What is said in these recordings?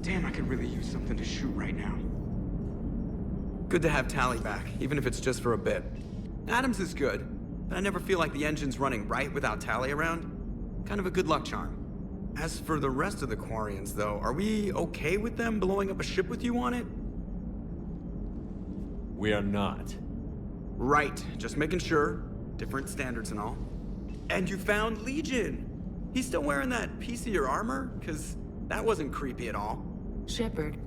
Damn, I could really use something to shoot right now. Good to have Tally back, even if it's just for a bit. Adams is good, but I never feel like the engine's running right without Tally around. Kind of a good luck charm. As for the rest of the Quarians, though, are we okay with them blowing up a ship with you on it? We are not. Right, just making sure. Different standards and all. And you found Legion! He's still wearing that piece of your armor? Cause that wasn't creepy at all. Shepard,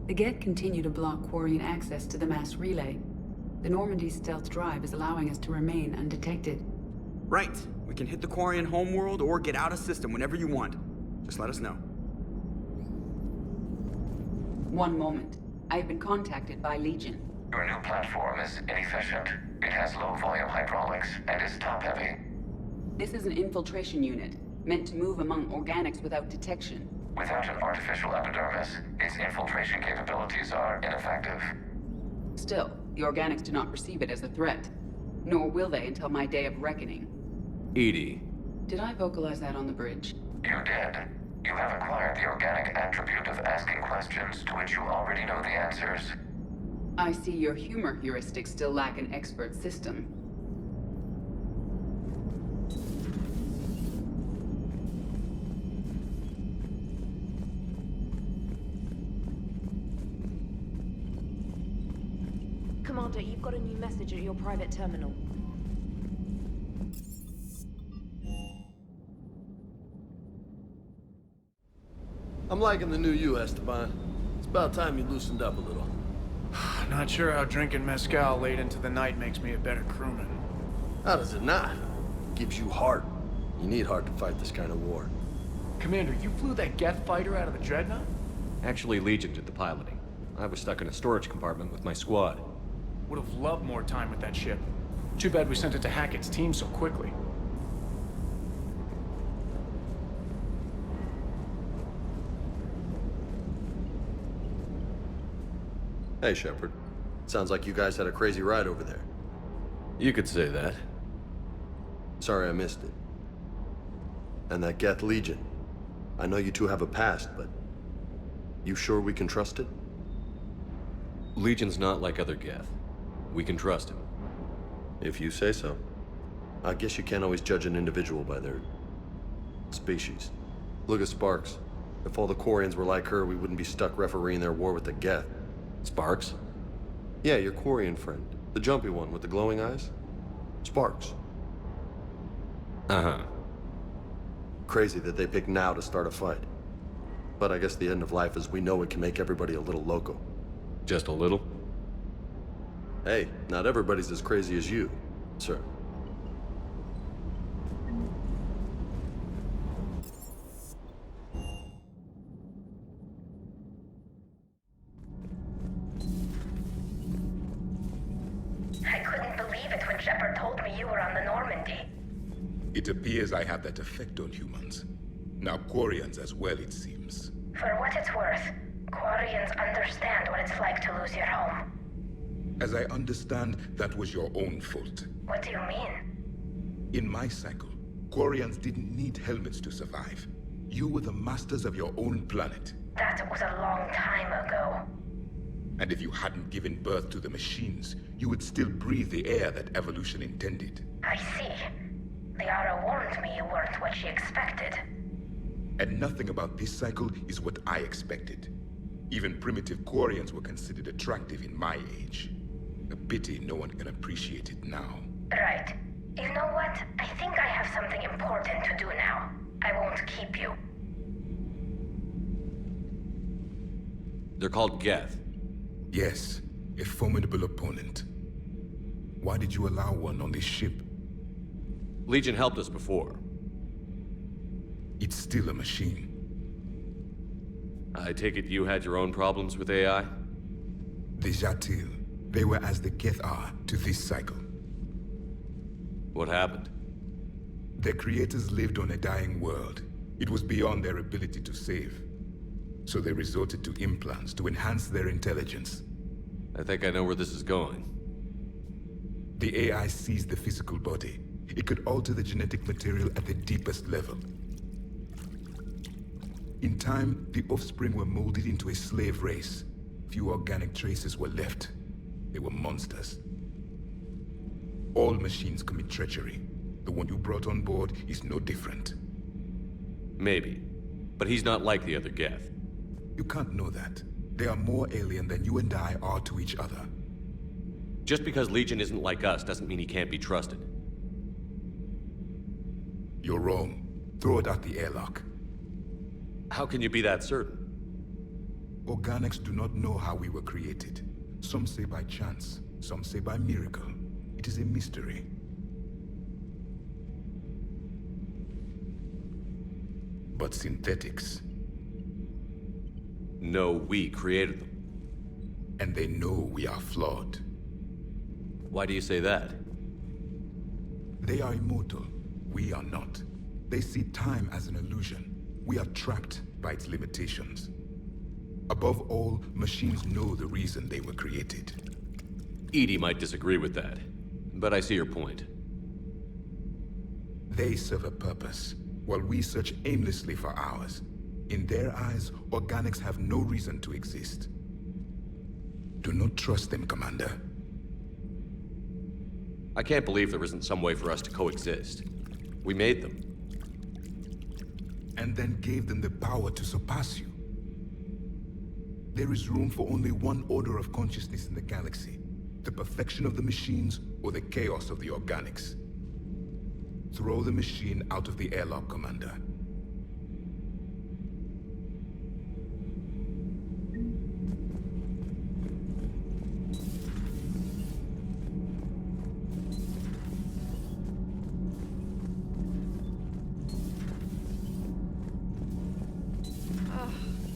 the Geth continue to block Quarian access to the mass relay. The Normandy's stealth drive is allowing us to remain undetected. Right. We can hit the Quarian homeworld or get out of system whenever you want. Just let us know. One moment. I have been contacted by Legion. Your new platform is inefficient. It has low-volume hydraulics and is top-heavy. This is an infiltration unit, meant to move among organics without detection. Without an artificial epidermis, its infiltration capabilities are ineffective. Still, the organics do not perceive it as a threat. Nor will they until my day of reckoning. Edie. Did I vocalize that on the bridge? You did. You have acquired the organic attribute of asking questions to which you already know the answers. I see your humor heuristics still lack an expert system. Commander, you've got a new message at your private terminal. I'm liking the new you, Esteban. It's about time you loosened up a little. Not sure how drinking mezcal late into the night makes me a better crewman. How does it not? Gives you heart. You need heart to fight this kind of war. Commander, you flew that Geth fighter out of the Dreadnought? Actually, Legion did the piloting. I was stuck in a storage compartment with my squad. Would have loved more time with that ship. Too bad we sent it to Hackett's team so quickly. Hey, Shepard. Sounds like you guys had a crazy ride over there. You could say that. Sorry I missed it. And that Geth Legion. I know you two have a past, but... you sure we can trust it? Legion's not like other Geth. We can trust him. If you say so. I guess you can't always judge an individual by their... species. Look at Sparks. If all the Quarians were like her, we wouldn't be stuck refereeing their war with the Geth. Sparks? Yeah, your Quarian friend. The jumpy one with the glowing eyes. Sparks. Uh-huh. Crazy that they pick now to start a fight. But I guess the end of life as we know it can make everybody a little loco. Just a little? Hey, not everybody's as crazy as you, sir. I couldn't believe it when Shepard told me you were on the Normandy. It appears I have that effect on humans. Now Quarians as well, it seems. For what it's worth, Quarians understand what it's like to lose your home. As I understand, that was your own fault. What do you mean? In my cycle, Quarians didn't need helmets to survive. You were the masters of your own planet. That was a long time ago. And if you hadn't given birth to the machines, you would still breathe the air that evolution intended. I see. Liara warned me you weren't what she expected. And nothing about this cycle is what I expected. Even primitive Quarians were considered attractive in my age. A pity no one can appreciate it now. Right. You know what? I think I have something important to do now. I won't keep you. They're called Geth. Yes, a formidable opponent. Why did you allow one on this ship? Legion helped us before. It's still a machine. I take it you had your own problems with AI? The Jatil, they were as the Geth are to this cycle. What happened? Their creators lived on a dying world. It was beyond their ability to save. So they resorted to implants to enhance their intelligence. I think I know where this is going. The AI seized the physical body. It could alter the genetic material at the deepest level. In time, the offspring were molded into a slave race. Few organic traces were left. They were monsters. All machines commit treachery. The one you brought on board is no different. Maybe. But he's not like the other Geth. You can't know that. They are more alien than you and I are to each other. Just because Legion isn't like us doesn't mean he can't be trusted. You're wrong. Throw it out the airlock. How can you be that certain? Organics do not know how we were created. Some say by chance, some say by miracle. It is a mystery. But synthetics, No, we created them. and they know we are flawed. Why do you say that? They are immortal. We are not. They see time as an illusion. We are trapped by its limitations. Above all, machines know the reason they were created. Edie might disagree with that, but I see your point. They serve a purpose, while we search aimlessly for ours. In their eyes, organics have no reason to exist. Do not trust them, Commander. I can't believe there isn't some way for us to coexist. We made them. And then gave them the power to surpass you. There is room for only one order of consciousness in the galaxy. The perfection of the machines, or the chaos of the organics. Throw the machine out of the airlock, Commander.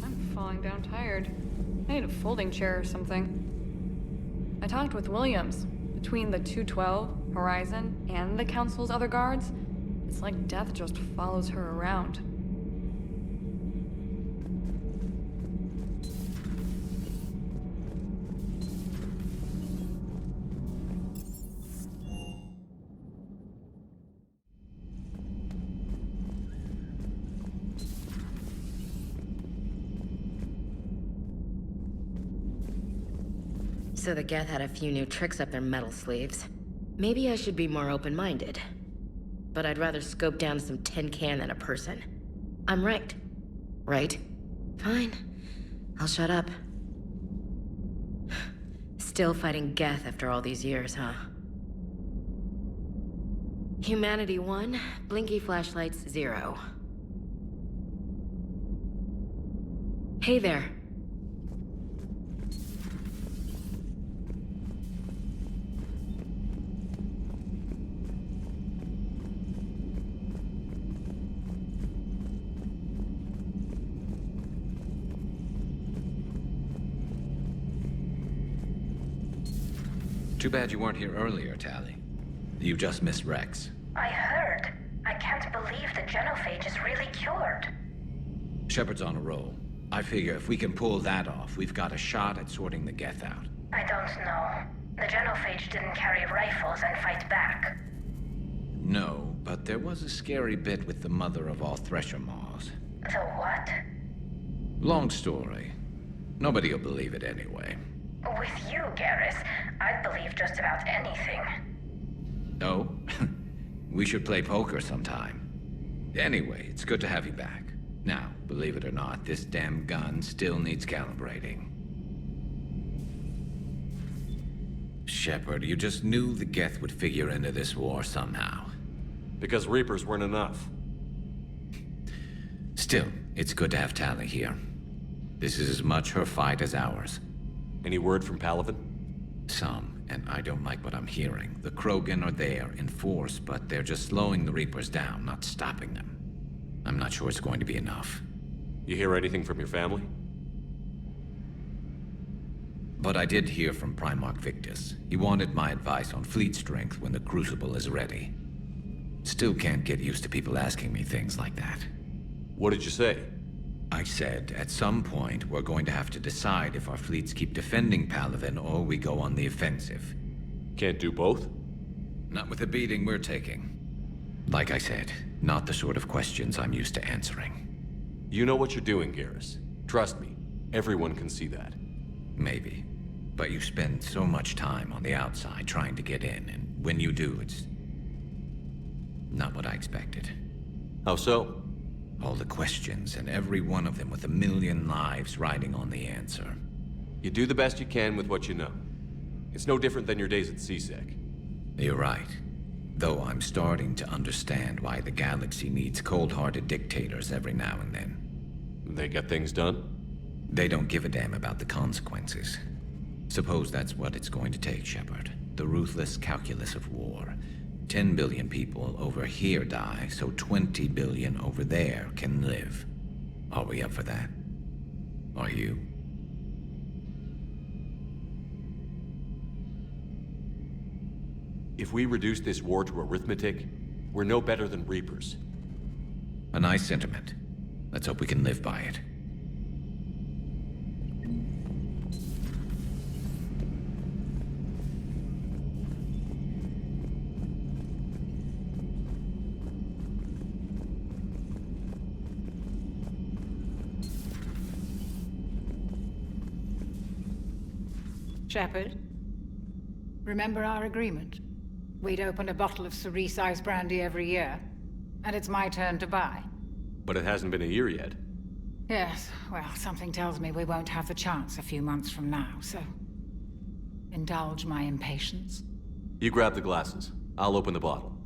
I'm falling down tired. I need a folding chair or something. I talked with Williams. Between the 212, Horizon, and the Council's other guards, it's like death just follows her around. So the Geth had a few new tricks up their metal sleeves. Maybe I should be more open-minded. But I'd rather scope down some tin can than a person. I'm right. Right? Fine. I'll shut up. Still fighting Geth after all these years, huh? Humanity 1, blinky flashlights 0. Hey there. Too bad you weren't here earlier, Tally. You just missed Rex. I heard. I can't believe the genophage is really cured. Shepard's on a roll. I figure if we can pull that off, we've got a shot at sorting the Geth out. I don't know. The genophage didn't carry rifles and fight back. No, but there was a scary bit with the mother of all Thresher Maws. The what? Long story. Nobody'll believe it anyway. With you, Garrus, I'd believe just about anything. Oh? We should play poker sometime. Anyway, it's good to have you back. Now, believe it or not, this damn gun still needs calibrating. Shepard, you just knew the Geth would figure into this war somehow. Because Reapers weren't enough. Still, it's good to have Tally here. This is as much her fight as ours. Any word from Palaven? Some, and I don't like what I'm hearing. The Krogan are there in force, but they're just slowing the Reapers down, not stopping them. I'm not sure it's going to be enough. You hear anything from your family? But I did hear from Primarch Victus. He wanted my advice on fleet strength when the Crucible is ready. Still can't get used to people asking me things like that. What did you say? I said, at some point, we're going to have to decide if our fleets keep defending Palaven or we go on the offensive. Can't do both? Not with the beating we're taking. Like I said, not the sort of questions I'm used to answering. You know what you're doing, Garrus. Trust me, everyone can see that. Maybe. But you spend so much time on the outside trying to get in, and when you do, it's not what I expected. How so? All the questions, and every one of them with a million lives riding on the answer. You do the best you can with what you know. It's no different than your days at CSEC. You're right. Though I'm starting to understand why the galaxy needs cold-hearted dictators every now and then. They get things done? They don't give a damn about the consequences. Suppose that's what it's going to take, Shepard. The ruthless calculus of war. 10 billion people over here die, so 20 billion over there can live. Are we up for that? Are you? If we reduce this war to arithmetic, we're no better than Reapers. A nice sentiment. Let's hope we can live by it. Shepard, remember our agreement? We'd open a bottle of cerise ice brandy every year, and it's my turn to buy. But it hasn't been a year yet. Yes, well, something tells me we won't have the chance a few months from now, so... indulge my impatience. You grab the glasses. I'll open the bottle.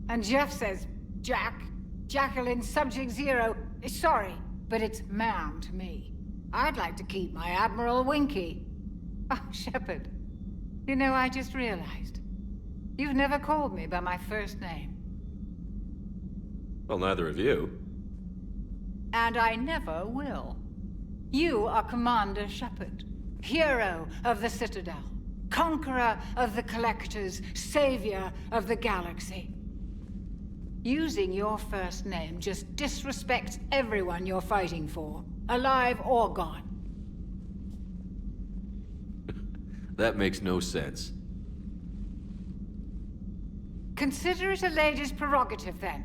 And Jeff says, Jacqueline, Subject Zero, is sorry, but it's ma'am to me. I'd like to keep my Admiral Winky. Oh, Shepard, you know, I just realized. You've never called me by my first name. Well, neither of you. And I never will. You are Commander Shepard, hero of the Citadel, conqueror of the Collectors, savior of the galaxy. Using your first name just disrespects everyone you're fighting for, alive or gone. That makes no sense. Consider it a lady's prerogative, then.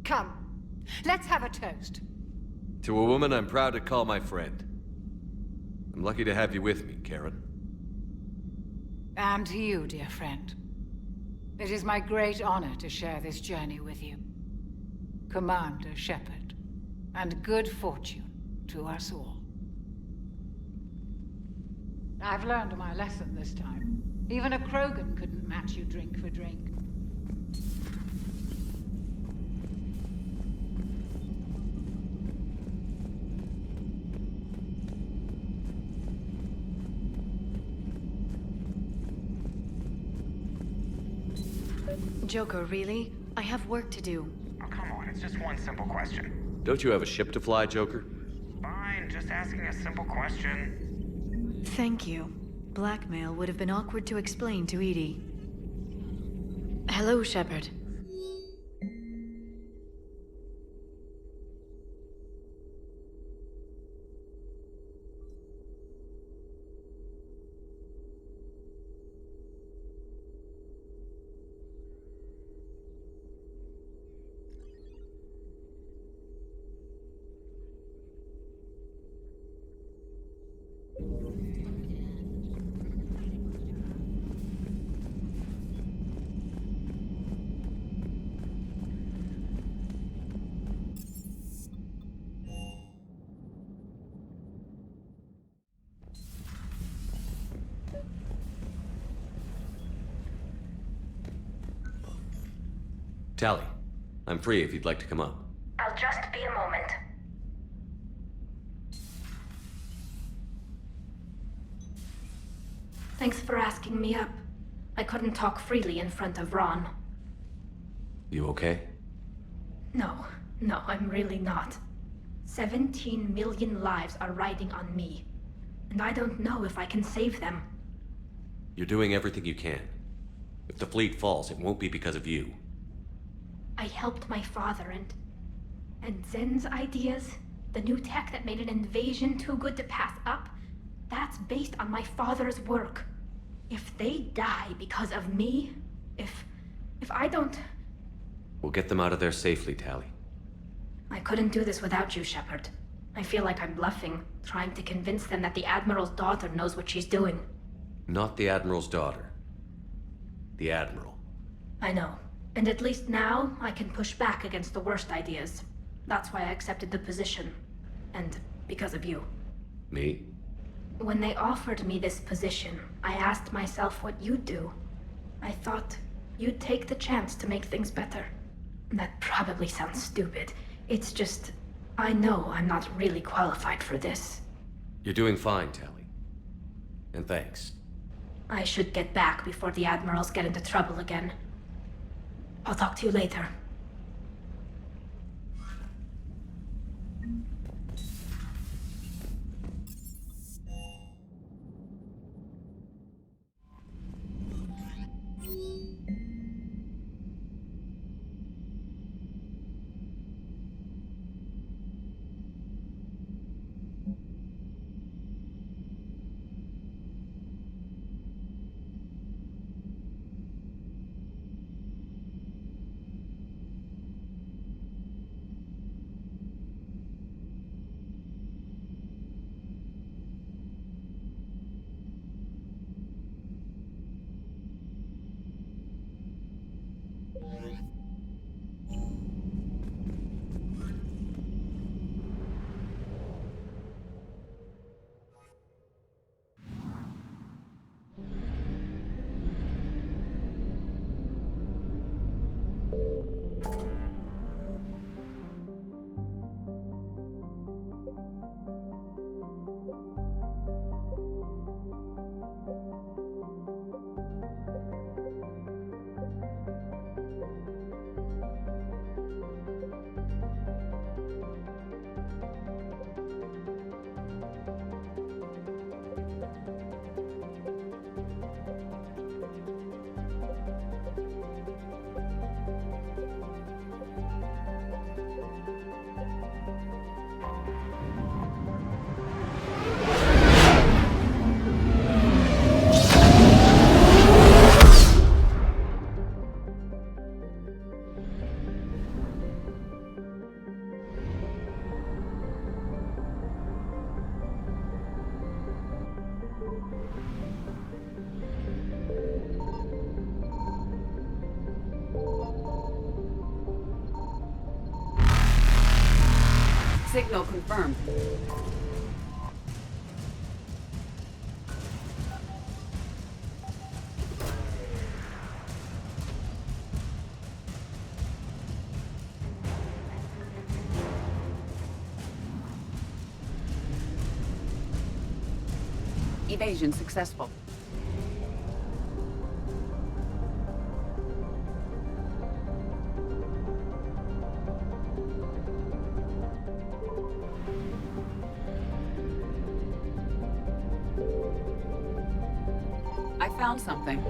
Come, let's have a toast. To a woman I'm proud to call my friend. I'm lucky to have you with me, Karen. And to you, dear friend. It is my great honor to share this journey with you. Commander Shepard. And good fortune to us all. I've learned my lesson this time. Even a Krogan couldn't match you drink for drink. Joker, really? I have work to do. Oh, come on, it's just one simple question. Don't you have a ship to fly, Joker? Fine, just asking a simple question. Thank you. Blackmail would have been awkward to explain to Edie. Hello, Shepard. Tally, I'm free if you'd like to come up. I'll just be a moment. Thanks for asking me up. I couldn't talk freely in front of Ron. You okay? No, I'm really not. 17 million lives are riding on me. And I don't know if I can save them. You're doing everything you can. If the fleet falls, it won't be because of you. I helped my father and Zen's ideas, the new tech that made an invasion too good to pass up, that's based on my father's work. If they die because of me, if I don't We'll get them out of there safely, Tally. I couldn't do this without you, Shepard. I feel like I'm bluffing, trying to convince them that the Admiral's daughter knows what she's doing. Not the Admiral's daughter. The Admiral. I know. And at least now, I can push back against the worst ideas. That's why I accepted the position. And because of you. Me? When they offered me this position, I asked myself what you'd do. I thought you'd take the chance to make things better. That probably sounds stupid. It's just, I know I'm not really qualified for this. You're doing fine, Tally. And thanks. I should get back before the Admirals get into trouble again. I'll talk to you later. Signal confirmed. Evasion successful. I found something.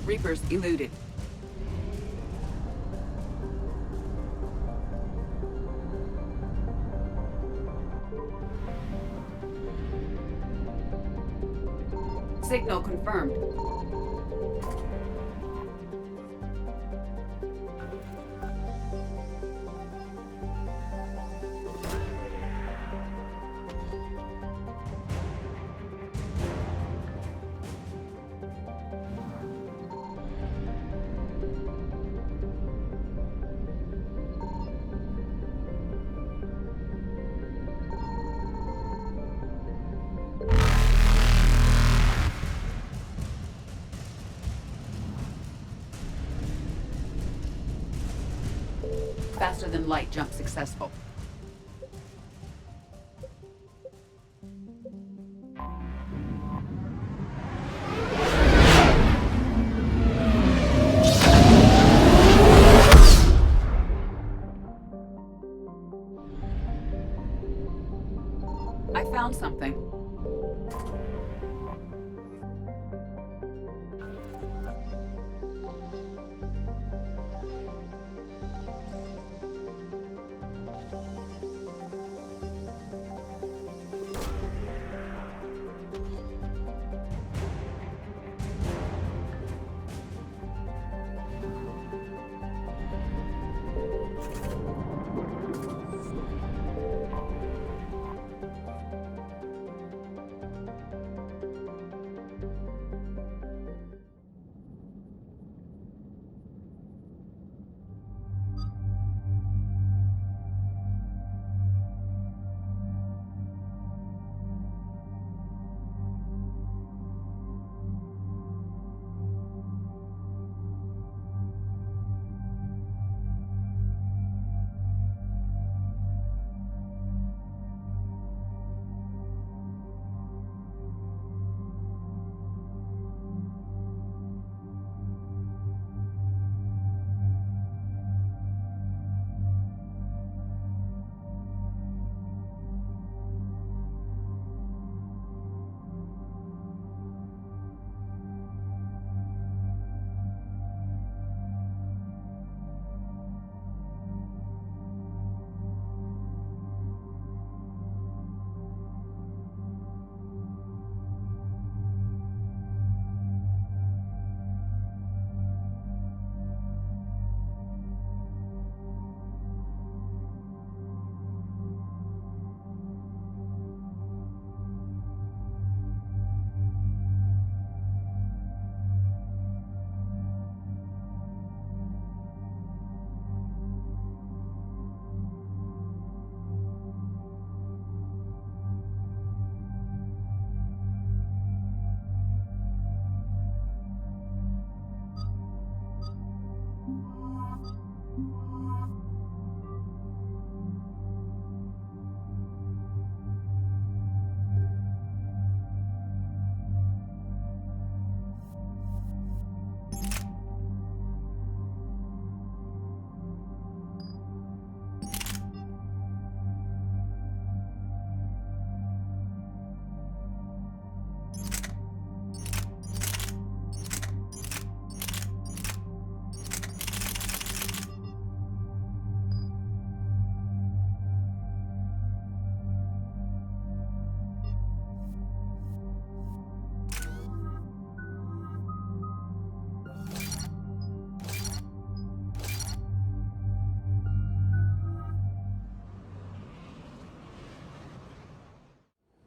Reapers eluded. Signal confirmed. Faster than light jump successful. I found something.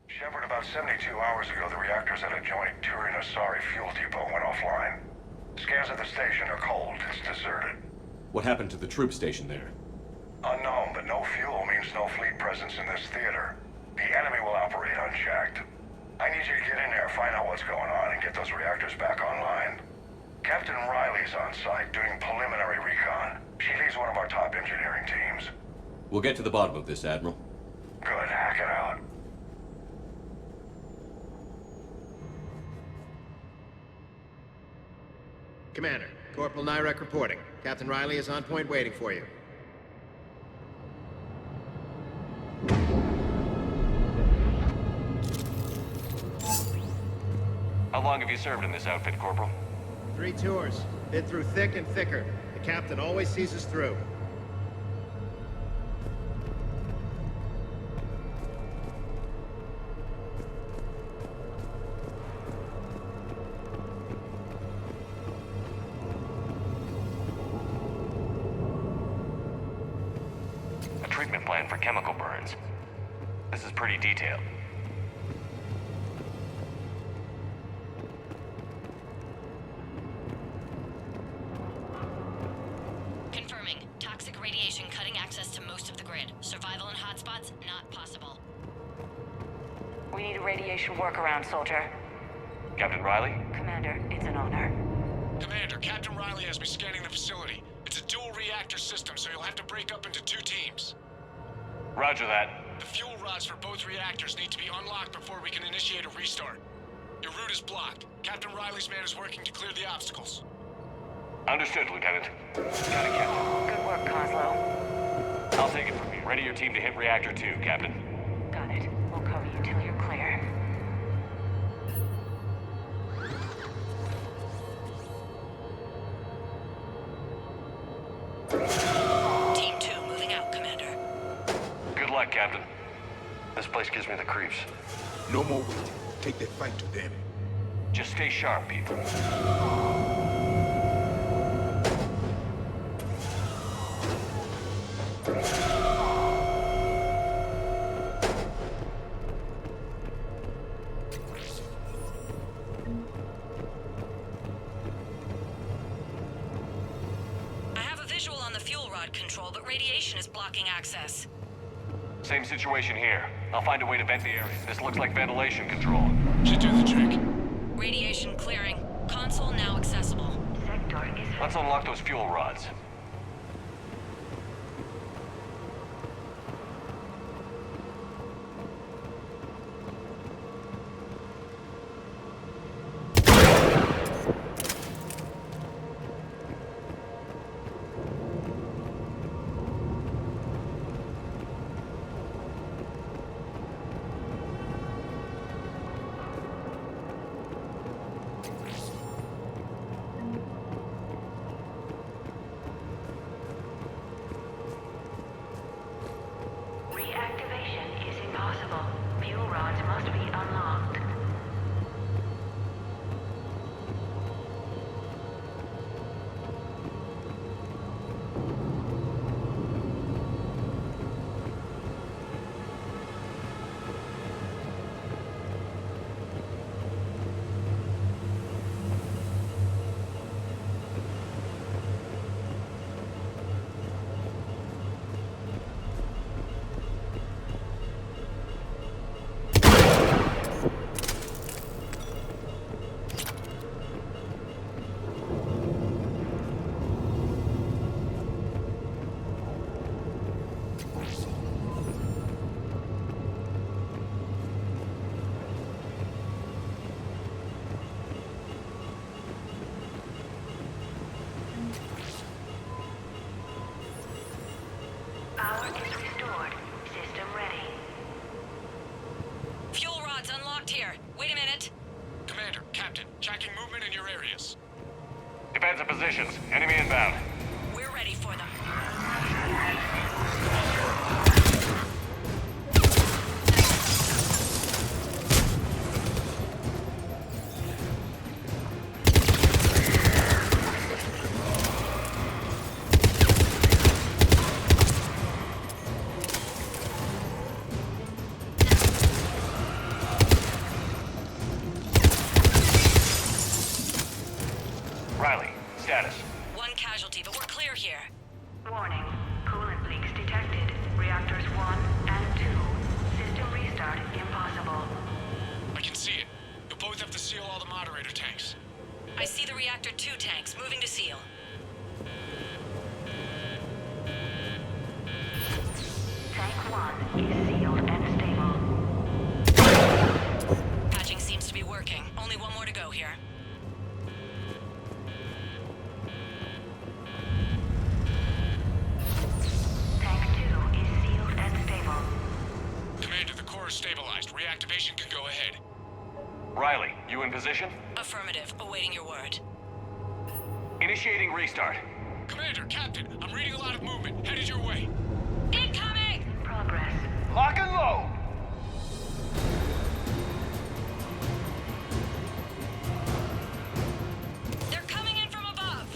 Shepard, about 72 hours ago, the reactors at a joint Turin-Asari fuel depot went offline. Scans at the station are cold. It's deserted. What happened to the troop station there? Unknown, but no fuel means no fleet presence in this theater. The enemy will operate unchecked. I need you to get in there, find out what's going on, and get those reactors back online. Captain Riley's on site doing preliminary recon. She leads one of our top engineering teams. We'll get to the bottom of this, Admiral. Good, hack it out. Commander, Corporal Nyrek reporting. Captain Riley is on point waiting for you. How long have you served in this outfit, Corporal? 3 tours. Been through thick and thicker. The captain always sees us through. A treatment plan for chemical burns. This is pretty detailed. Confirming. Toxic radiation cutting access to most of the grid. Survival in hotspots, not possible. We need a radiation workaround, soldier. Captain Riley? Commander, it's an honor. Commander, Captain Riley has me scanning the facility. It's a dual reactor reactor system, so you'll have to break up into 2 teams. Roger that. The fuel rods for both reactors need to be unlocked before we can initiate a restart. Your route is blocked. Captain Riley's man is working to clear the obstacles. Understood, Lieutenant. Got it, Captain. Good work, Coslow. I'll take it from here. Ready your team to hit Reactor 2, Captain. Got it. We'll cover you till you're clear. Team 2 moving out, Commander. Good luck, Captain. This place gives me the creeps. No more waiting. Take that fight to them. Just stay sharp, people. I have a visual on the fuel rod control, but radiation is blocking access. Same situation here. I'll find a way to vent the area. This looks like ventilation control. Should do the trick. Radiation clearing. Console now accessible. Let's unlock those fuel rods. Reactivation is impossible. Fuel rods must be unlocked. Power is restored. System ready. Fuel rods unlocked here. Wait a minute. Commander, Captain, tracking movement in your areas. Defensive positions. Enemy inbound. We're ready for them. Riley, status. One casualty, but we're clear here. Warning. Coolant leaks detected. Reactors 1 and 2. System restart impossible. I can see it. You'll both have to seal all the moderator tanks. I see the Reactor 2 tanks moving to seal. Tank 1 is sealed and stable. Patching seems to be working. Only one more to go here. Tank 2 is sealed and stable. Commander, the core is stabilized. Reactivation can go ahead. Riley, you in position? Affirmative. Awaiting your word. Initiating restart. Commander, Captain, I'm reading a lot of movement. Headed your way. Incoming! Progress. Lock and load! They're coming in from above.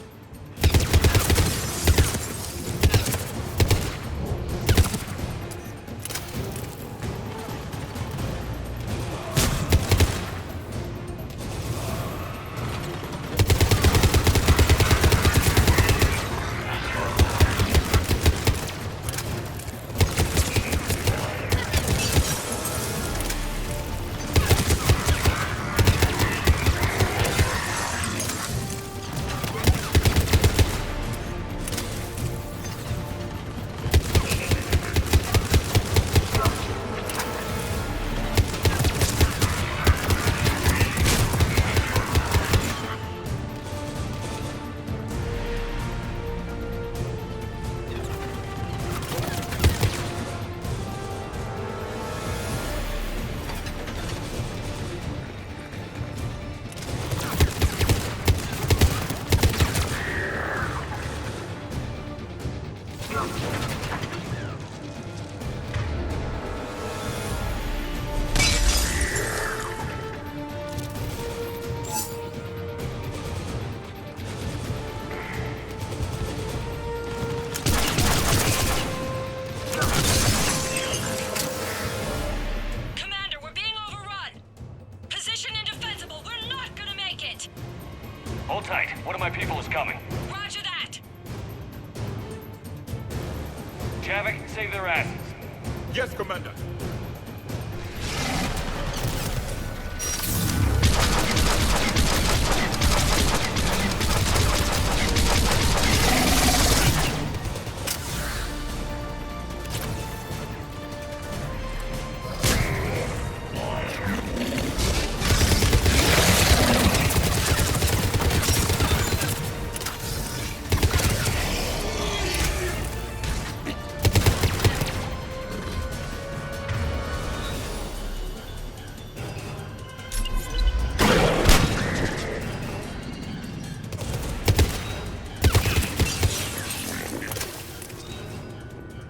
Hold tight. One of my people is coming. Roger that! Javik, save their asses. Yes, Commander.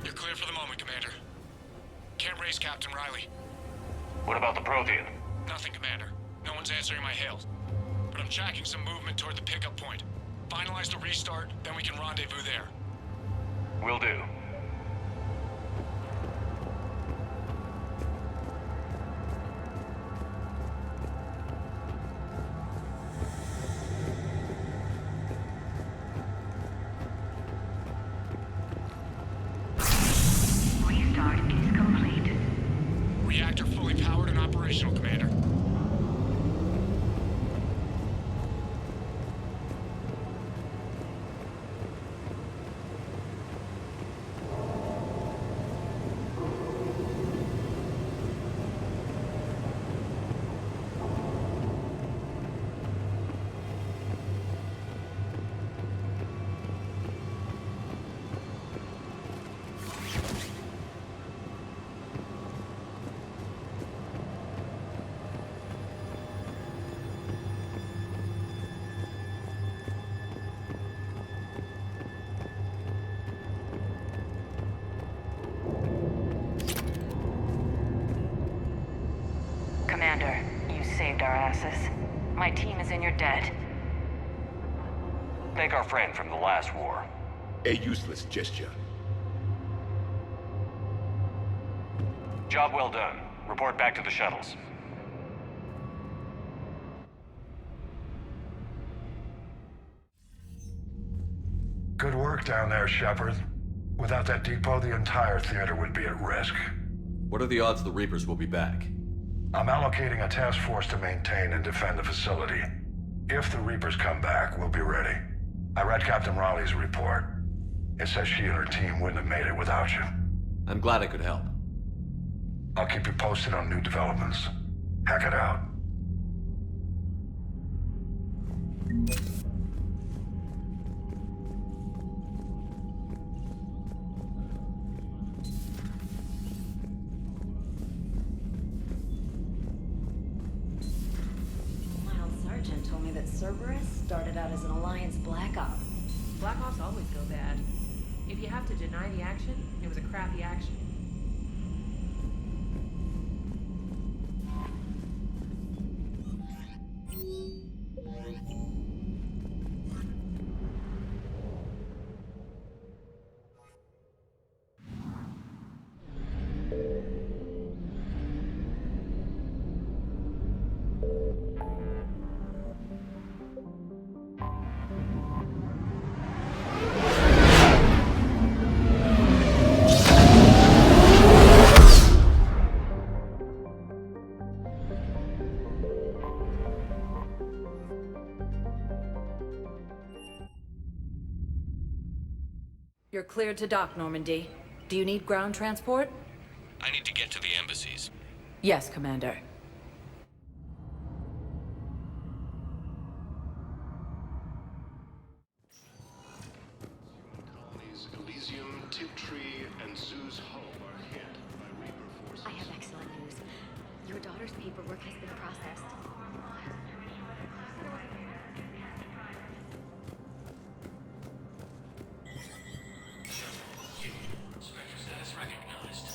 You're clear for the moment, Commander. Can't raise Captain Riley. What about the Prothean? Nothing, Commander. No one's answering my hails. But I'm tracking some movement toward the pickup point. Finalize the restart, then we can rendezvous there. Will do. Restart is complete. Reactor fully powered and operational, Commander. Commander, you saved our asses. My team is in your debt. Thank our friend from the last war. A useless gesture. Job well done. Report back to the shuttles. Good work down there, Shepard. Without that depot, the entire theater would be at risk. What are the odds the Reapers will be back? I'm allocating a task force to maintain and defend the facility. If the Reapers come back, we'll be ready. I read Captain Raleigh's report. It says she and her team wouldn't have made it without you. I'm glad I could help. I'll keep you posted on new developments. Hack it out. Sergeant told me that Cerberus started out as an Alliance Black Op. Black Ops always go bad. If you have to deny the action, it was a crappy action. You're cleared to dock, Normandy. Do you need ground transport? I need to get to the embassies. Yes, Commander. Elysium, Tiptree, and Zoo's home are hit by Reaper forces. I have excellent news. Your daughter's paperwork has been processed. Status recognized.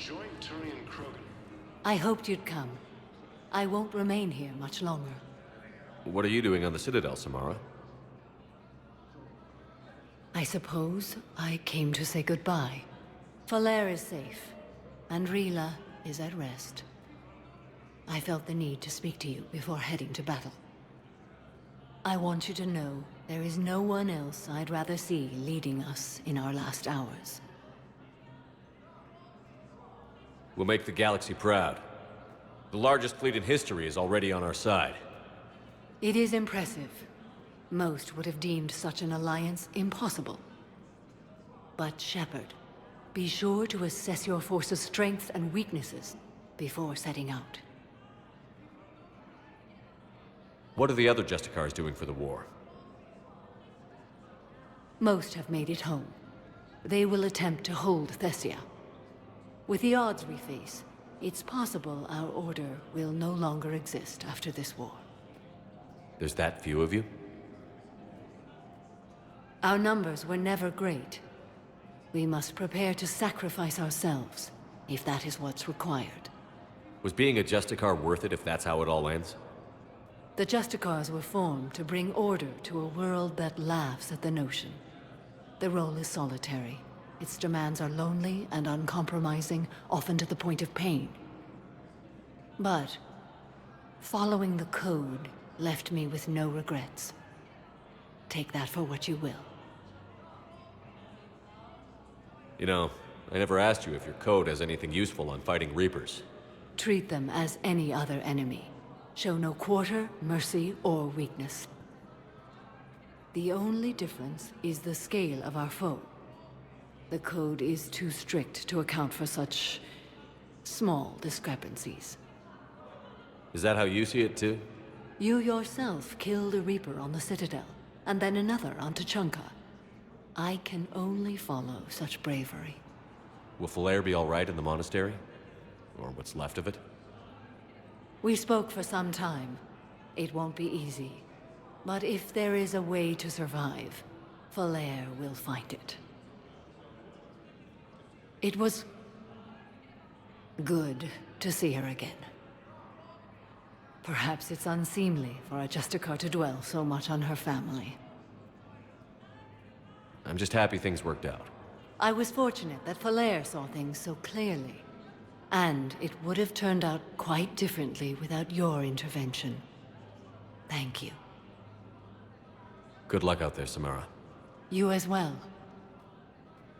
Join Turian Krogan. I hoped you'd come. I won't remain here much longer. What are you doing on the Citadel, Samara? I suppose I came to say goodbye. Falere is safe, and Rila is at rest. I felt the need to speak to you before heading to battle. I want you to know there is no one else I'd rather see leading us in our last hours. We'll make the galaxy proud. The largest fleet in history is already on our side. It is impressive. Most would have deemed such an alliance impossible. But Shepard, be sure to assess your force's strengths and weaknesses before setting out. What are the other Justicars doing for the war? Most have made it home. They will attempt to hold Thessia. With the odds we face, it's possible our order will no longer exist after this war. There's that few of you? Our numbers were never great. We must prepare to sacrifice ourselves, if that is what's required. Was being a Justicar worth it if that's how it all ends? The Justicars were formed to bring order to a world that laughs at the notion. The role is solitary. Its demands are lonely and uncompromising, often to the point of pain. But following the code left me with no regrets. Take that for what you will. You know, I never asked you if your code has anything useful on fighting Reapers. Treat them as any other enemy. Show no quarter, mercy, or weakness. The only difference is the scale of our foe. The code is too strict to account for such small discrepancies. Is that how you see it too? You yourself killed a Reaper on the Citadel, and then another on Tuchanka. I can only follow such bravery. Will Falere be all right in the monastery? Or what's left of it? We spoke for some time. It won't be easy. But if there is a way to survive, Falere will find it. It was good to see her again. Perhaps it's unseemly for a Justicar to dwell so much on her family. I'm just happy things worked out. I was fortunate that Falere saw things so clearly. And it would have turned out quite differently without your intervention. Thank you. Good luck out there, Samara. You as well.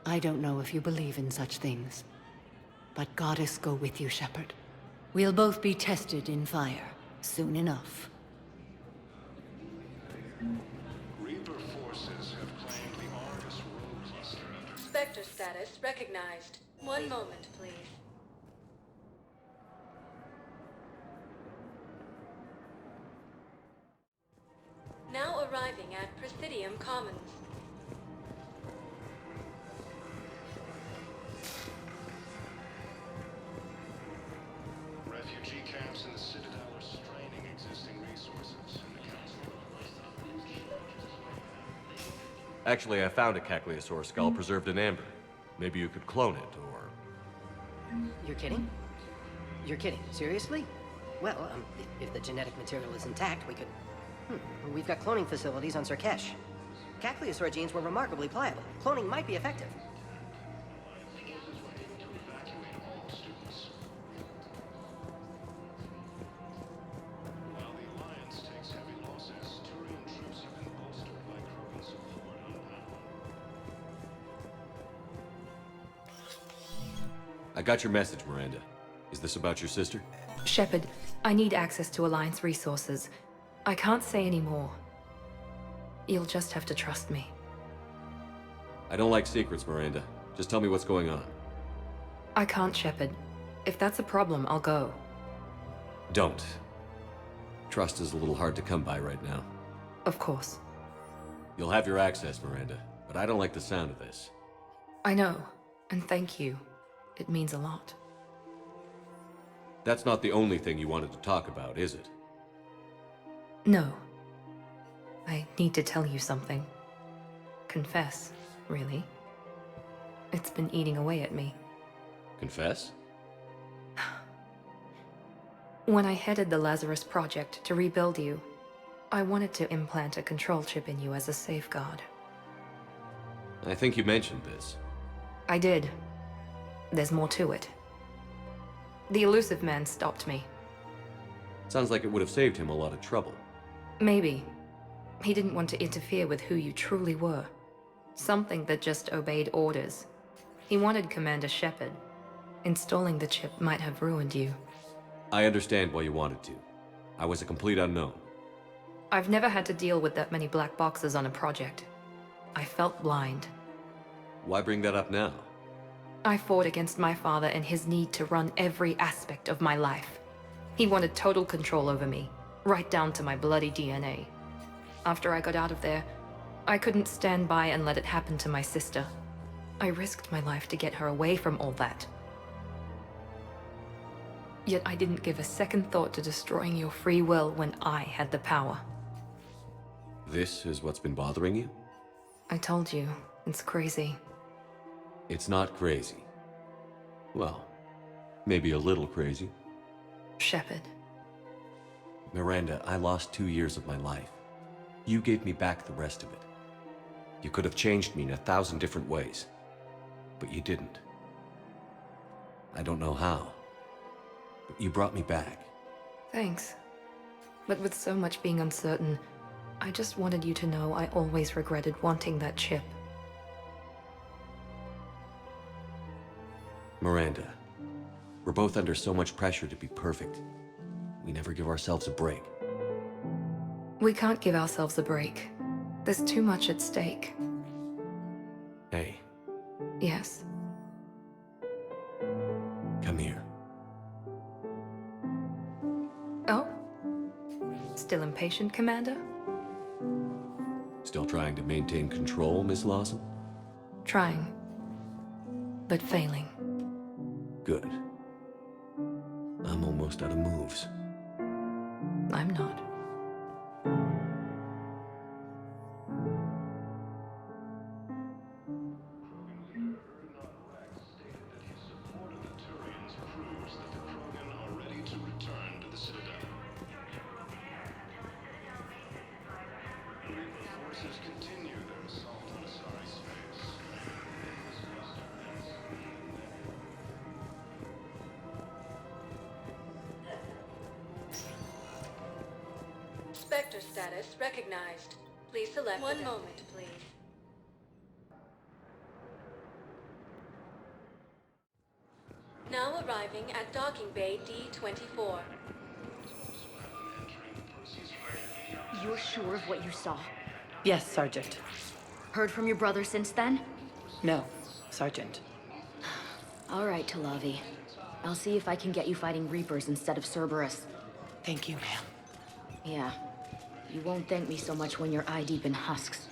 I don't know if you believe in such things, but Goddess go with you, Shepard. We'll both be tested in fire, soon enough. Reaper forces have claimed the Argus Road Cluster. Spectre status recognized. One moment, please. Now arriving at Presidium Commons. Refugee camps in the Citadel are straining existing resources, and the Council... Actually, I found a Caecilisaur skull preserved in amber. Maybe you could clone it, or... You're kidding? You're kidding. Seriously? Well, if the genetic material is intact, we could... We've got cloning facilities on Surkesh. Caecilisaur genes were remarkably pliable. Cloning might be effective. While the Alliance takes heavy losses, Turian troops have been bolstered by Krogan support unbound. I got your message, Miranda. Is this about your sister? Shepard, I need access to Alliance resources. I can't say any more. You'll just have to trust me. I don't like secrets, Miranda. Just tell me what's going on. I can't, Shepard. If that's a problem, I'll go. Don't. Trust is a little hard to come by right now. Of course. You'll have your access, Miranda, but I don't like the sound of this. I know, and thank you. It means a lot. That's not the only thing you wanted to talk about, is it? No. I need to tell you something. Confess, really. It's been eating away at me. Confess? When I headed the Lazarus Project to rebuild you, I wanted to implant a control chip in you as a safeguard. I think you mentioned this. I did. There's more to it. The elusive man stopped me. Sounds like it would have saved him a lot of trouble. Maybe. He didn't want to interfere with who you truly were. Something that just obeyed orders. He wanted Commander Shepard. Installing the chip might have ruined you. I understand why you wanted to. I was a complete unknown. I've never had to deal with that many black boxes on a project. I felt blind. Why bring that up now? I fought against my father and his need to run every aspect of my life. He wanted total control over me, right down to my bloody DNA. After I got out of there, I couldn't stand by and let it happen to my sister. I risked my life to get her away from all that. Yet I didn't give a second thought to destroying your free will when I had the power. This is what's been bothering you? I told you, it's crazy. It's not crazy. Well, maybe a little crazy. Shepard. Miranda, I lost 2 years of my life. You gave me back the rest of it. You could have changed me in 1,000 different ways, but you didn't. I don't know how, but you brought me back. Thanks. But with so much being uncertain, I just wanted you to know I always regretted wanting that chip. Miranda, we're both under so much pressure to be perfect. We never give ourselves a break. We can't give ourselves a break. There's too much at stake. Hey. Yes. Come here. Oh? Still impatient, Commander? Still trying to maintain control, Miss Lawson? Trying. But failing. Good. I'm almost out of moves. I'm not. Spectre status recognized. Please select one moment, please. Now arriving at docking bay D-24. You're sure of what you saw? Yes, Sergeant. Heard from your brother since then? No, Sergeant. All right, Talavi. I'll see if I can get you fighting Reapers instead of Cerberus. Thank you, ma'am. Yeah. You won't thank me so much when you're eye-deep in husks.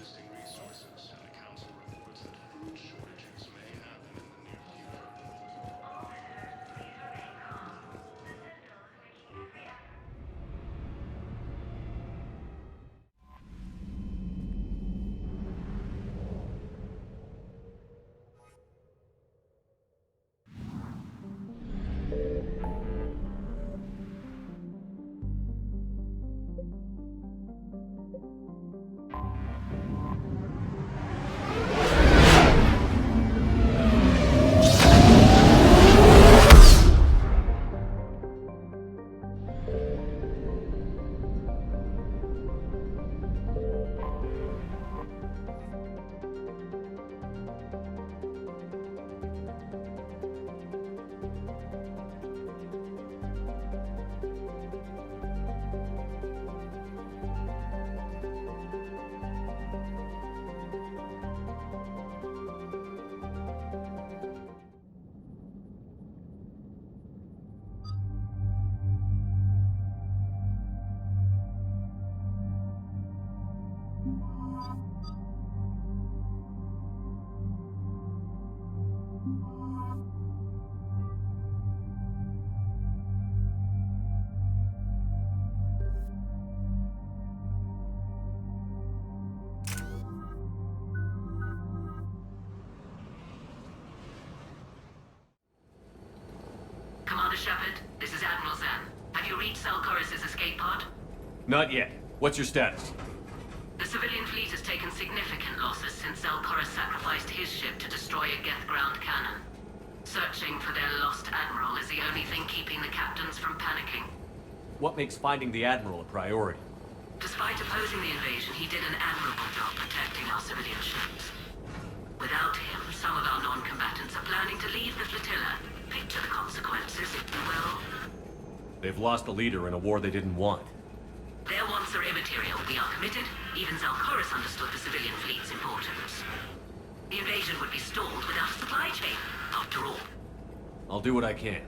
Not yet. What's your status? The civilian fleet has taken significant losses since Zelkorus sacrificed his ship to destroy a Geth ground cannon. Searching for their lost admiral is the only thing keeping the captains from panicking. What makes finding the Admiral a priority? Despite opposing the invasion, he did an admirable job protecting our civilian ships. Without him, some of our non-combatants are planning to leave the flotilla. Picture the consequences, if you will. They've lost a leader in a war they didn't want. Their wants are immaterial. We are committed. Even Zelkorus understood the civilian fleet's importance. The invasion would be stalled without a supply chain, after all. I'll do what I can.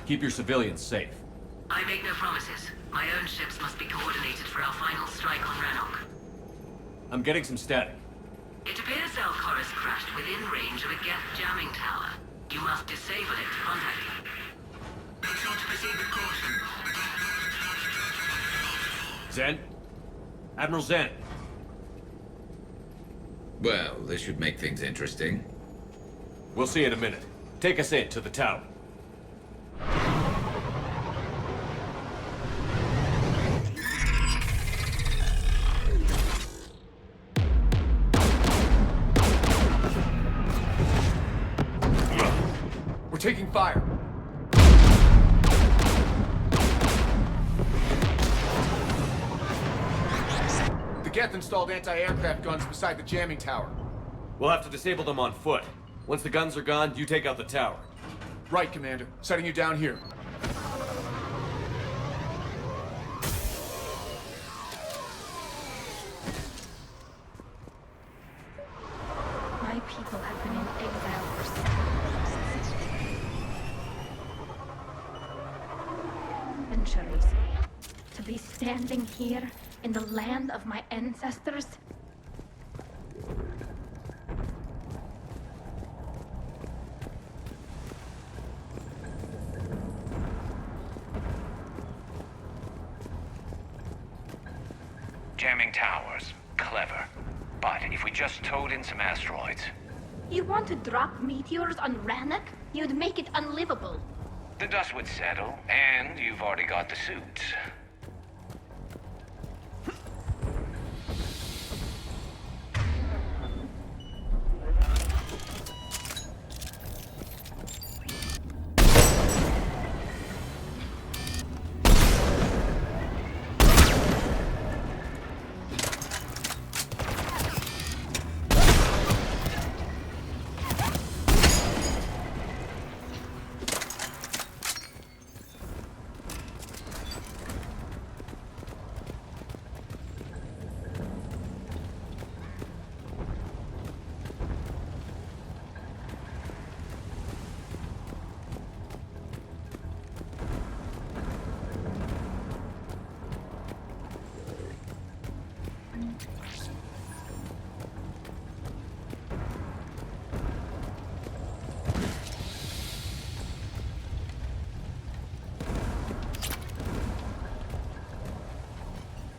Keep your civilians safe. I make no promises. My own ships must be coordinated for our final strike on Rannoch. I'm getting some static. It appears Zelkorus crashed within range of a Geth jamming tower. You must disable it to contact him. Make sure to proceed with caution. Zen? Admiral Zen. Well, this should make things interesting. We'll see in a minute. Take us in to the tower. We're taking fire. The Geth installed anti-aircraft guns beside the jamming tower. We'll have to disable them on foot. Once the guns are gone, you take out the tower. Right, Commander. Setting you down here. My people have been in exile for centuries. To be standing here in the land of my ancestors. Jamming towers. Clever. But if we just towed in some asteroids... You want to drop meteors on Rannoch? You'd make it unlivable. The dust would settle, and you've already got the suits.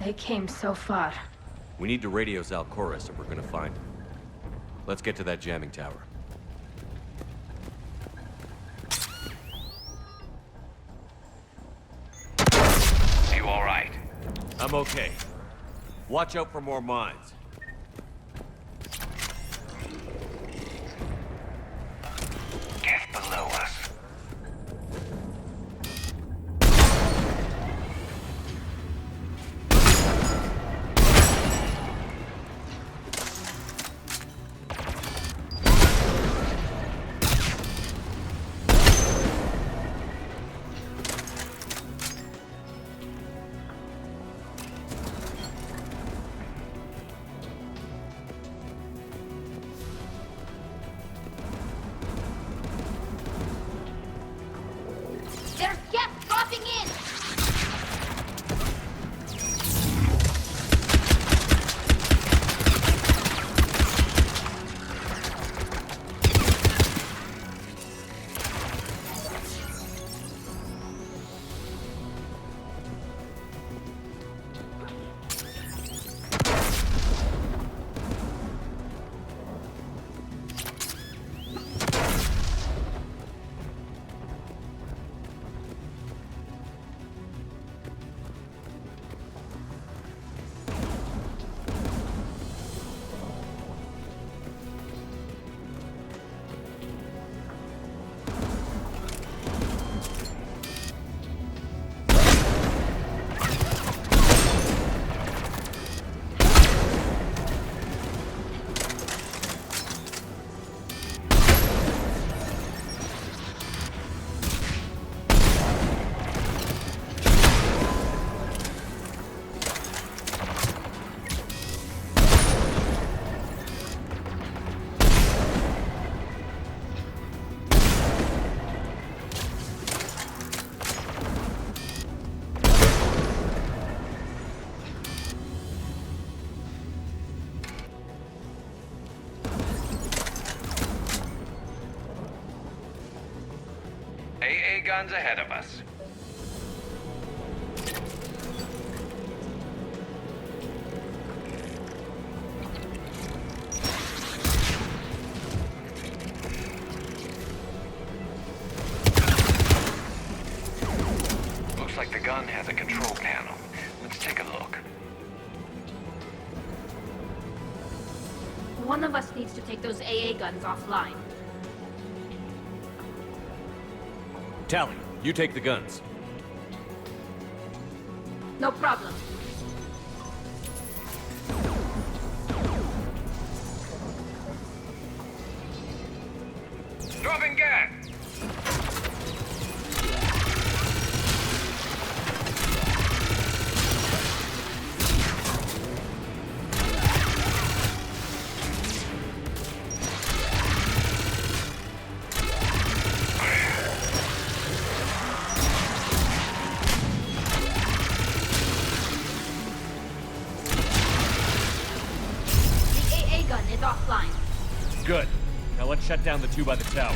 They came so far. We need to radio Zelkorus if we're gonna find him. Let's get to that jamming tower. You all right? I'm okay. Watch out for more mines. Geth below us. AA guns ahead of us. Looks like the gun has a control panel. Let's take a look. One of us needs to take those AA guns offline. Tally, you take the guns. No problem. Dropping gas! Good. Now let's shut down the two by the tower.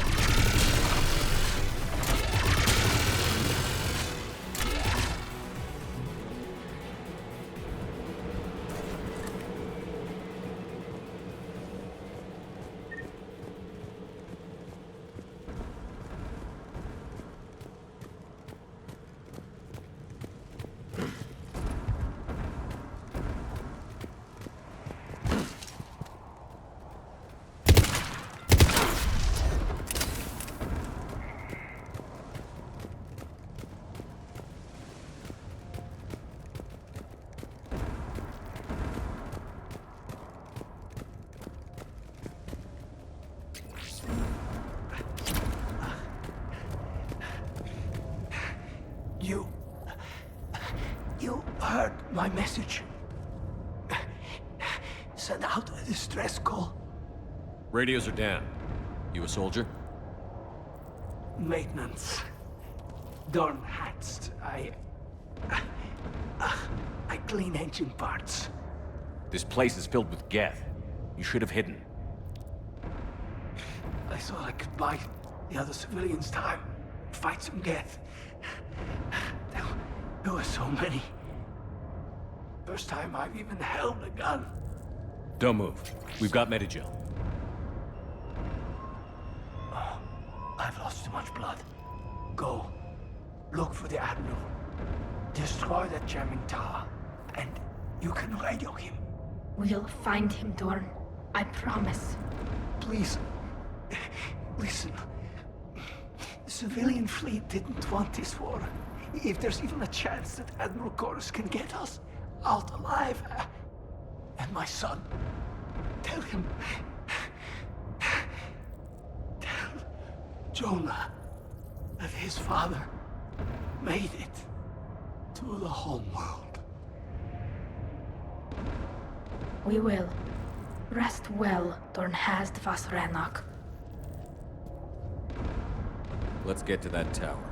You heard my message. Send out a distress call. Radios are down. You a soldier? Maintenance. Dorn hats. I clean engine parts. This place is filled with Geth. You should have hidden. I thought I could buy the other civilians time. Fight some Geth. There were so many. First time I've even held a gun. Don't move. We've got Medigel. Oh, I've lost too much blood. Go. Look for the Admiral. Destroy that jamming tower. And you can radio him. We'll find him, Dorn. I promise. Please. Listen. The civilian fleet didn't want this war. If there's even a chance that Admiral Chorus can get us out alive. And my son. Tell him. Tell Jonah that his father made it to the homeworld. We will. Rest well, Dorn Hazd Vasranok. Let's get to that tower.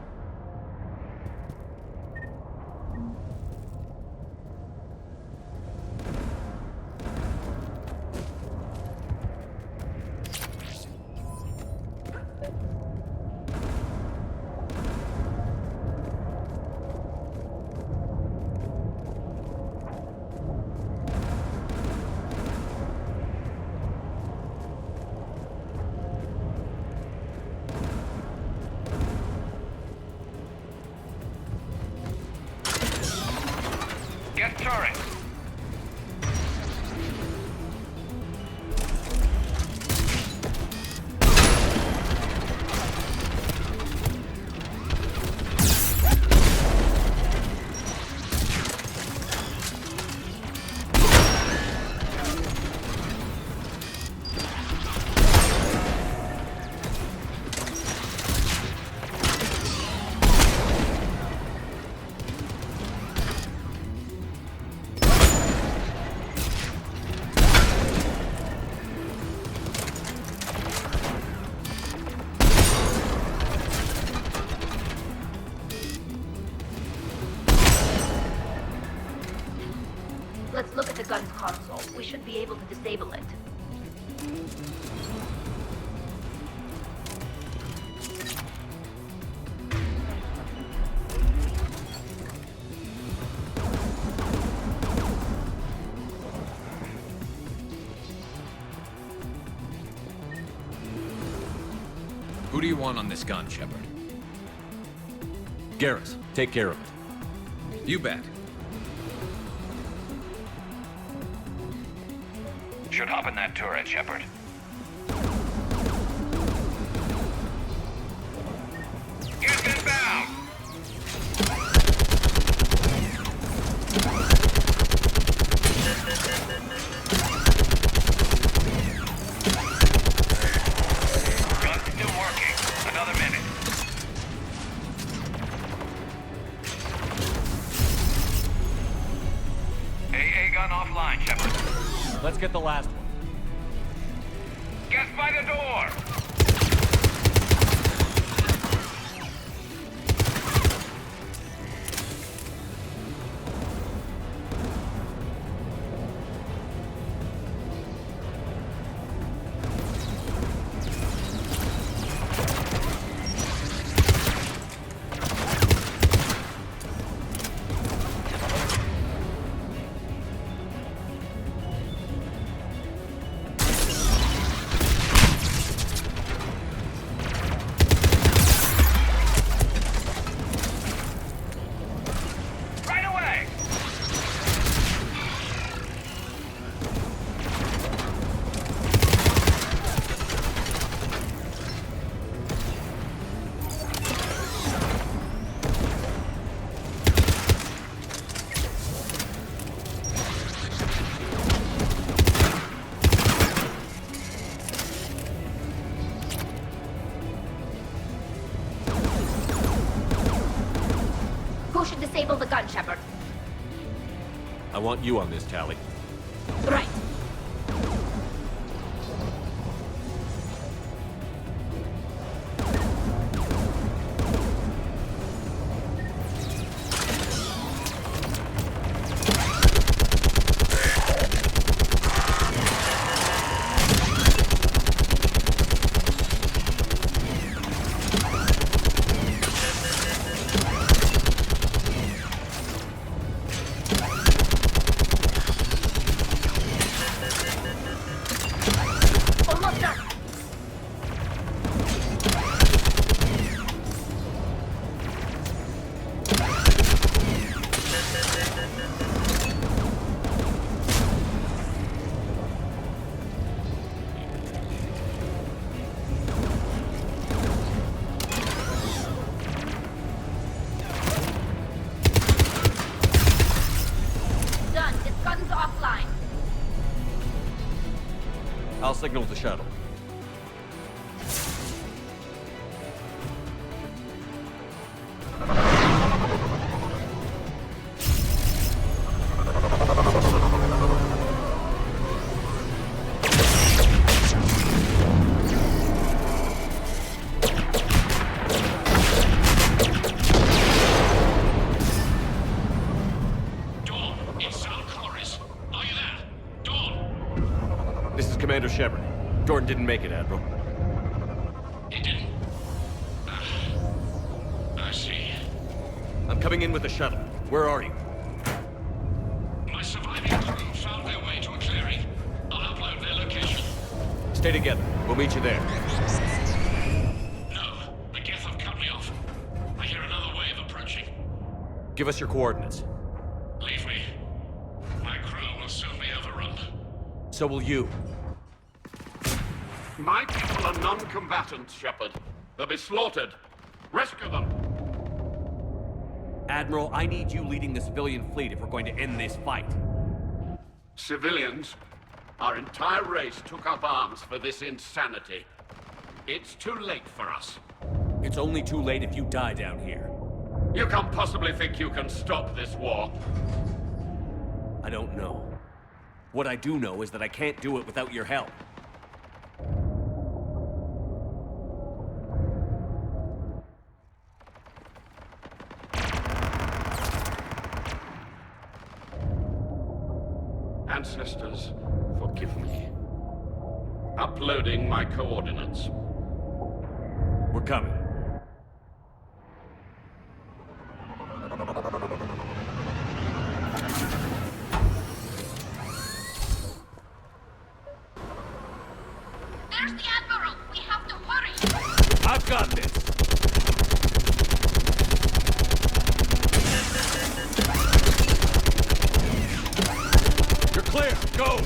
Get turret! Let's look at the gun's console. We should be able to disable it. Who do you want on this gun, Shepard? Garrus, take care of it. You bet. Should hop in that turret, Shepard. Get inbound! Gun's still working. Another minute. AA gun offline, Shepard. Let's get the last one. Get by the door! Disable the gun, Shepard. I want you on this, Tally. Right. I'll signal the shuttle. Commander Shepard. Jordan didn't make it, Admiral. He didn't? I see. I'm coming in with the shuttle. Where are you? My surviving crew found their way to a clearing. I'll upload their location. Stay together. We'll meet you there. No, the Geth have cut me off. I hear another wave approaching. Give us your coordinates. Leave me. My crew will soon be overrun. So will you. My people are non-combatants, Shepard. They'll be slaughtered. Rescue them! Admiral, I need you leading the civilian fleet if we're going to end this fight. Civilians? Our entire race took up arms for this insanity. It's too late for us. It's only too late if you die down here. You can't possibly think you can stop this war. I don't know. What I do know is that I can't do it without your help. Ancestors, forgive me. Uploading my coordinates. We're coming. There's the Admiral! We have to hurry! I've got this! You're clear! Go!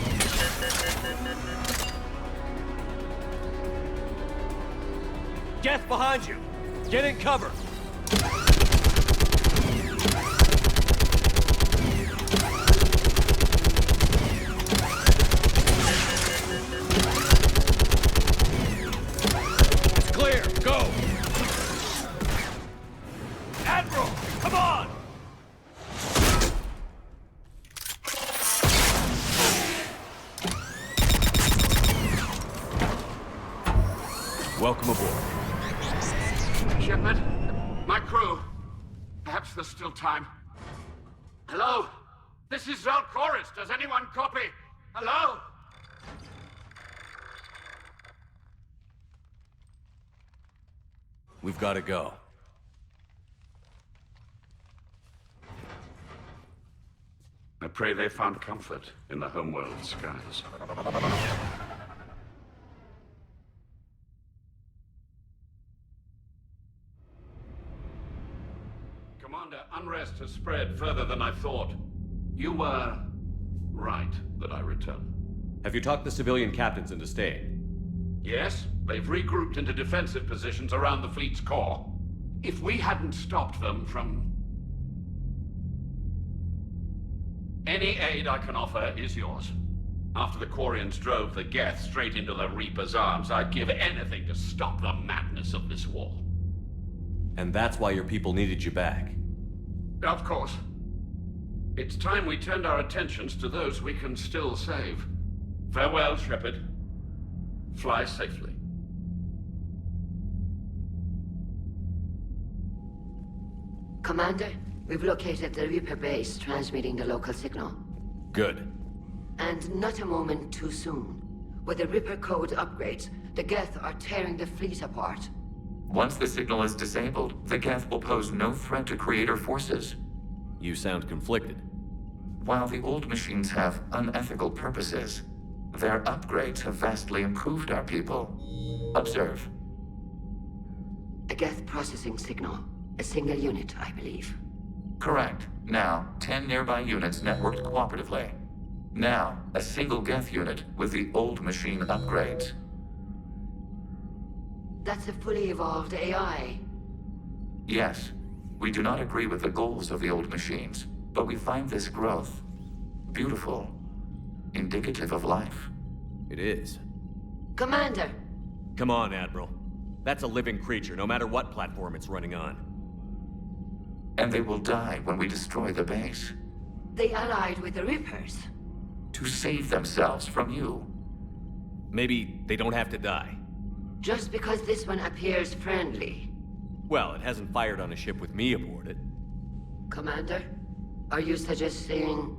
Geth behind you! Get in cover! It's clear! Go! Admiral! Come on! Welcome aboard. Shepard, my crew. Perhaps there's still time. Hello? This is Zalcoris. Does anyone copy? Hello? We've got to go. I pray they found comfort in the homeworld skies. Commander, unrest has spread further than I thought. You were right that I return. Have you talked the civilian captains into staying? Yes, they've regrouped into defensive positions around the fleet's core. If we hadn't stopped them from... Any aid I can offer is yours. After the Quarians drove the Geth straight into the Reaper's arms, I'd give anything to stop the madness of this war. And that's why your people needed you back. Of course. It's time we turned our attentions to those we can still save. Farewell, Shepard. Fly safely. Commander, we've located the Reaper base transmitting the local signal. Good. And not a moment too soon. With the Reaper code upgrades, the Geth are tearing the fleet apart. Once the signal is disabled, the Geth will pose no threat to Creator forces. You sound conflicted. While the old machines have unethical purposes, their upgrades have vastly improved our people. Observe. A Geth processing signal. A single unit, I believe. Correct. Now, 10 nearby units networked cooperatively. Now, a single Geth unit with the old machine upgrades. That's a fully evolved AI. Yes, we do not agree with the goals of the old machines, but we find this growth beautiful, indicative of life. It is. Commander! Come on, Admiral. That's a living creature, no matter what platform it's running on. And they will die when we destroy the base. They allied with the Reapers. To save themselves from you. Maybe they don't have to die. Just because this one appears friendly. Well, it hasn't fired on a ship with me aboard it. Commander, are you suggesting...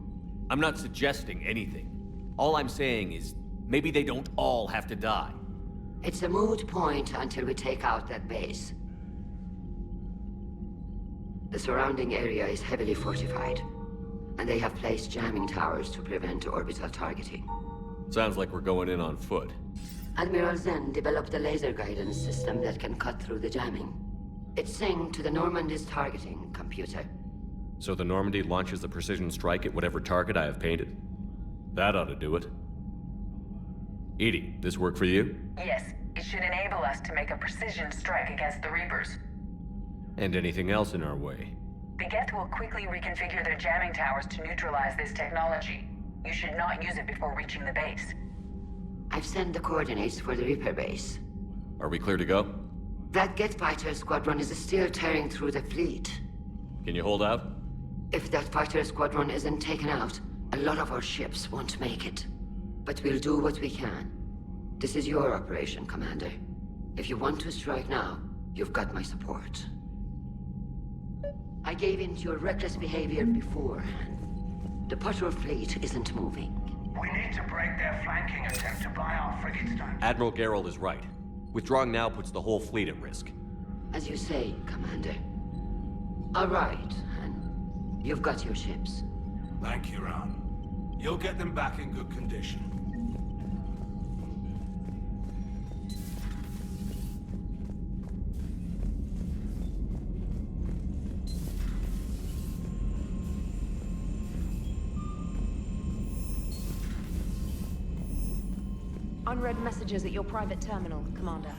I'm not suggesting anything. All I'm saying is, maybe they don't all have to die. It's a moot point until we take out that base. The surrounding area is heavily fortified, and they have placed jamming towers to prevent orbital targeting. Sounds like we're going in on foot. Admiral Zen developed a laser guidance system that can cut through the jamming. It's synced to the Normandy's targeting computer. So the Normandy launches a precision strike at whatever target I have painted? That ought to do it. Edie, this work for you? Yes, it should enable us to make a precision strike against the Reapers. And anything else in our way? The Geth will quickly reconfigure their jamming towers to neutralize this technology. You should not use it before reaching the base. I've sent the coordinates for the Reaper base. Are we clear to go? That Geth fighter squadron is still tearing through the fleet. Can you hold out? If that fighter squadron isn't taken out, a lot of our ships won't make it. But we'll do what we can. This is your operation, Commander. If you want to strike now, you've got my support. I gave in to your reckless behavior beforehand. The patrol fleet isn't moving. We need to break their flanking attempt to buy our frigates time. Admiral Geralt is right. Withdrawing now puts the whole fleet at risk. As you say, Commander. All right, and you've got your ships. Thank you, Ron. You'll get them back in good condition. unread messages at your private terminal, Commander.